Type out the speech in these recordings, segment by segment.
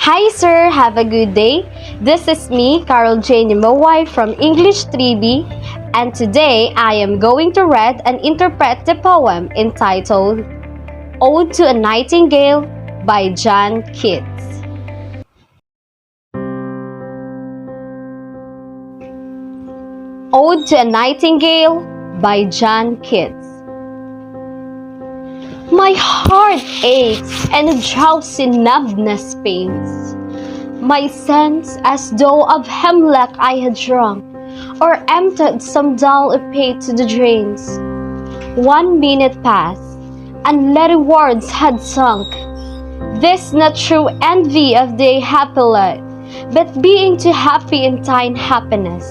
Hi sir, have a good day. This is me, Carol Jane Mowai from English 3B, and today I am going to read and interpret the poem entitled Ode to a Nightingale by John Keats. Ode to a Nightingale by John Keats. My heart aches and a drowsy numbness pains my sense, as though of hemlock I had drunk, or emptied some dull epate to the drains. 1 minute passed, and little words had sunk. This not true envy of the happy lot, but being too happy in thine happiness,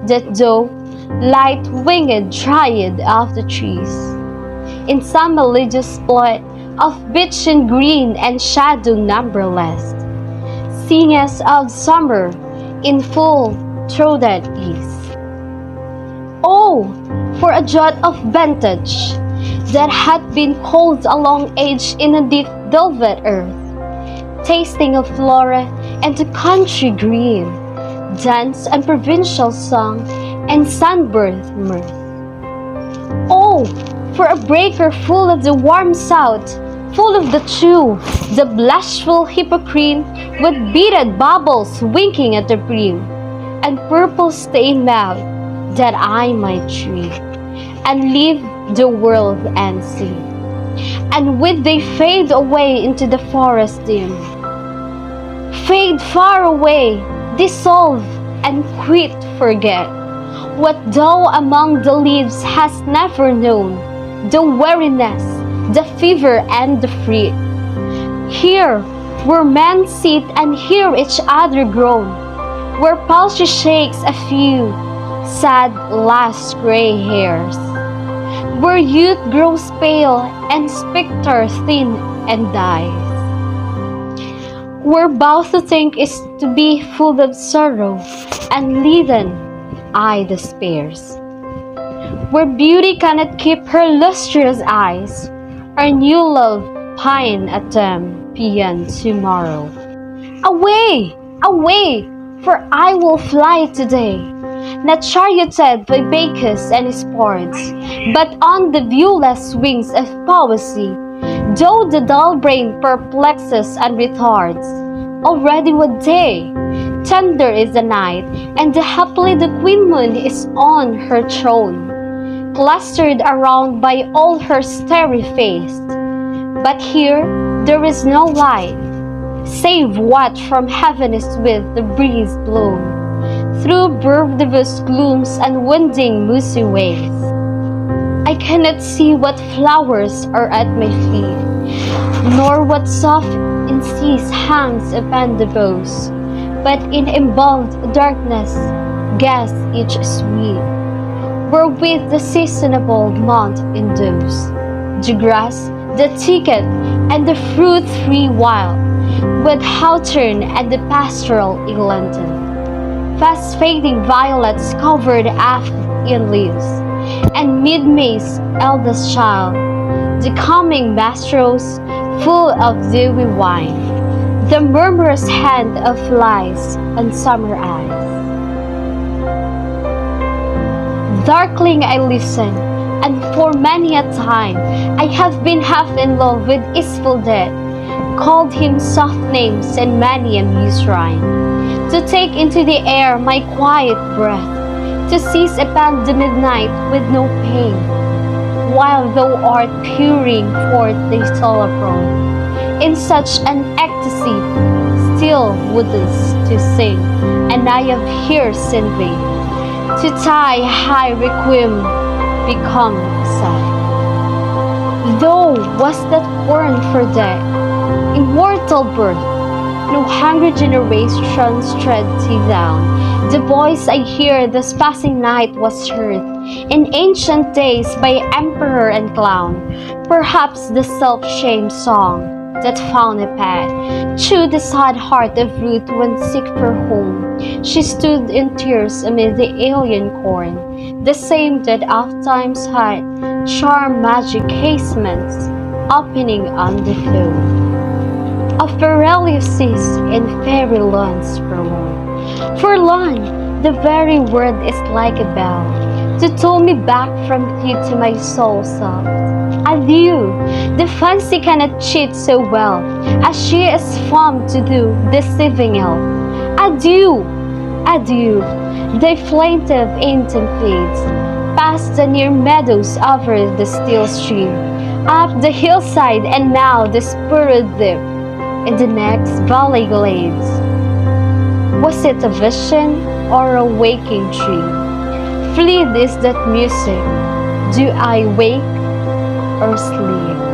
that though light-winged dryad of the trees, in some melodious spot of beechen green and shadow numberless, singest of summer in full throated ease. Oh, for a jot of vintage that had been cold a long age in a deep velvet earth, tasting of flora and the country green, dance and provincial song and sunbirth mirth. Oh, for a breaker full of the warm south, full of the true, the blushful hypocrite, with beaded bubbles winking at the brim, and purple stained mouth, that I might dream, and leave the world and see. And with they fade away into the forest dim, fade far away, dissolve, and quit forget, what thou among the leaves hast never known, the weariness, the fever and the fret. Here, where men sit and hear each other groan, where palsy shakes a few sad last gray hairs, where youth grows pale and spectre thin and dies, where both to think is to be full of sorrow, and leaden eye despairs, where beauty cannot keep her lustrous eyes, or new love pine at them beyond tomorrow. Away, away, for I will fly today, not charioted by Bacchus and his sports, but on the viewless wings of poesy, though the dull brain perplexes and retards. Already what day, tender is the night, and happily the queen moon is on her throne, clustered around by all her starry face. But here there is no light, save what from heaven is with the breeze blown, through breathless glooms and winding mossy ways. I cannot see what flowers are at my feet, nor what soft incense hangs upon the boughs, but in embalmed darkness guess each sweet, wherewith the seasonable month endows the grass, the thicket, and the fruit-free wild, with hawthorn and the pastoral eglantine, fast-fading violets covered half in leaves, and mid-May's eldest child, the coming mastrose full of dewy wine, the murmurous hand of flies and summer eyes. Darkling I listen, and for many a time I have been half in love with easeful death, called him soft names and many a muse rhyme, to take into the air my quiet breath, to seize upon the midnight with no pain, while thou art pouring forth thy soul in such an ecstasy, still wouldst to sing, and I have here in vain, to thy high requiem become sigh. Thou wast that born for death, immortal birth, no hungry generations tread thee down. The voice I hear this passing night was heard in ancient days by emperor and clown, perhaps the self-shame song that found a path through the sad heart of Ruth when sick for home. She stood in tears amid the alien corn, the same that oft times had charm magic casements opening on the floor. of Pereleus in fairy lands forlorn. Forlorn, the very word is like a bell to toll me back from you to my soul soft. Adieu, the fancy cannot cheat so well as she is formed to do, deceiving elf. Adieu, adieu, thy plaintive anthem fades, past the near meadows over the still stream, up the hillside and now the spurred dip, in the next valley glades. Was it a vision or a waking dream? Fleet is that music. Do I wake or sleep?